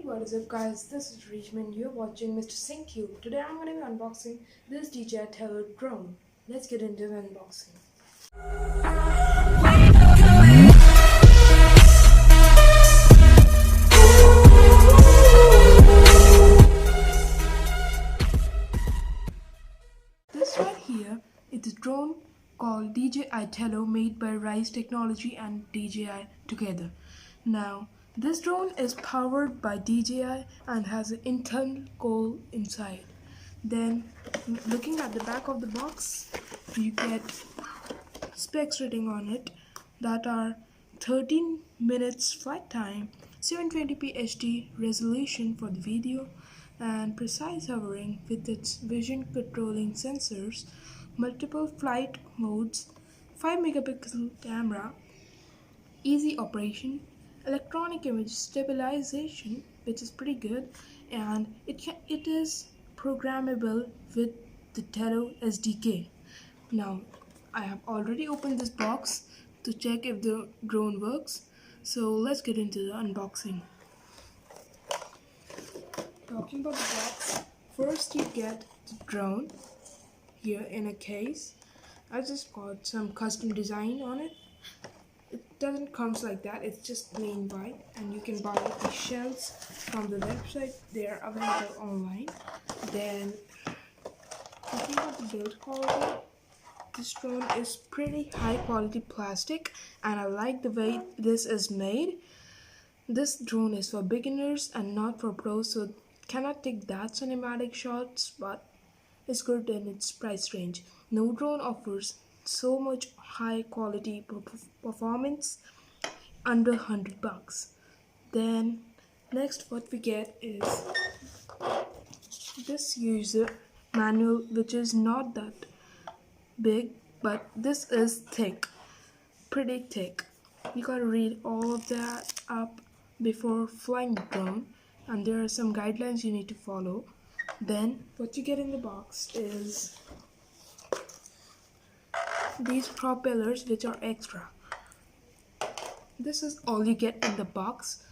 What is up guys, this is Richmond, you're watching mrsinghtube. Today I'm going to be unboxing this DJI Tello drone. Let's get into the unboxing. This right here is a drone called DJI Tello made by Rise Technology and DJI together. Now, this drone is powered by DJI and has an internal core inside. Then, looking at the back of the box, you get specs written on it that are 13 minutes flight time, 720p HD resolution for the video, and precise hovering with its vision controlling sensors, multiple flight modes, 5 megapixel camera, easy operation, electronic image stabilization, which is pretty good, and it is programmable with the Tello SDK. Now, I have already opened this box to check if the drone works, so let's get into the unboxing. Talking about the box, first you get the drone here in a case. I just got some custom design on it. It doesn't come like that, it's just plain white, and you can buy the shells from the website. They are available online. Then, talking about the build quality, this drone is pretty high quality plastic, and I like the way this is made. This drone is for beginners and not for pros, so it cannot take that cinematic shots, but it's good in its price range. No drone offers so much high quality performance under $100. Then next what we get is this user manual, which is not that big, but this is thick, pretty thick. You gotta read all of that up before flying the drone, and there are some guidelines you need to follow. Then what you get in the box is these propellers, which are extra. This is all you get in the box.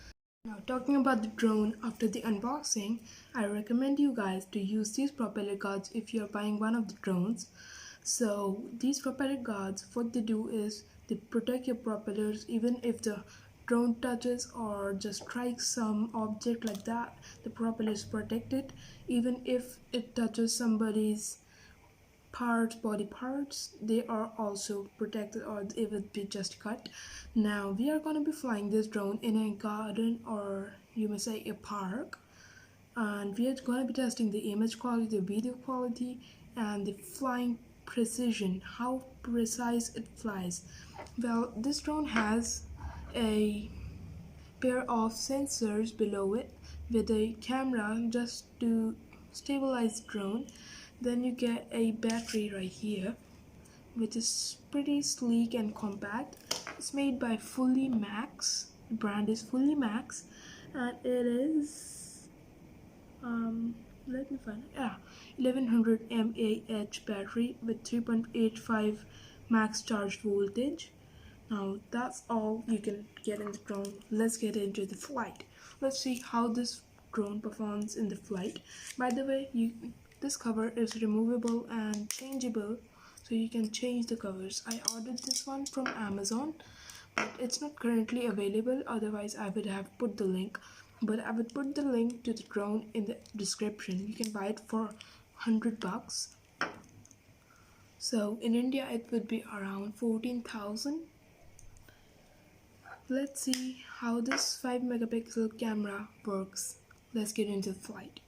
Now, talking about the drone, after the unboxing, I recommend you guys to use these propeller guards if you're buying one of the drones. So these propeller guards, what they do is they protect your propellers. Even if the drone touches or just strikes some object like that, the propeller is protected. Even if it touches somebody's body parts, they are also protected, or it would be just cut. Now we are going to be flying this drone in a garden, or you may say a park, and we are going to be testing the image quality, the video quality, and the flying precision, how precise it flies. Well, this drone has a pair of sensors below it with a camera just to stabilize the drone. Then you get a battery right here, which is pretty sleek and compact. It's made by Fully Max. The brand is Fully Max, and it is let me find it. 1100 mAh battery with 3.85 max charge voltage. Now that's all you can get in the drone. Let's get into the flight. Let's see how this drone performs in the flight. By the way, this cover is removable and changeable, so you can change the covers. I ordered this one from Amazon, but it's not currently available. Otherwise I would have put the link, but I would put the link to the drone in the description. You can buy it for $100. So in India it would be around 14,000. Let's see how this 5 megapixel camera works. Let's get into the flight.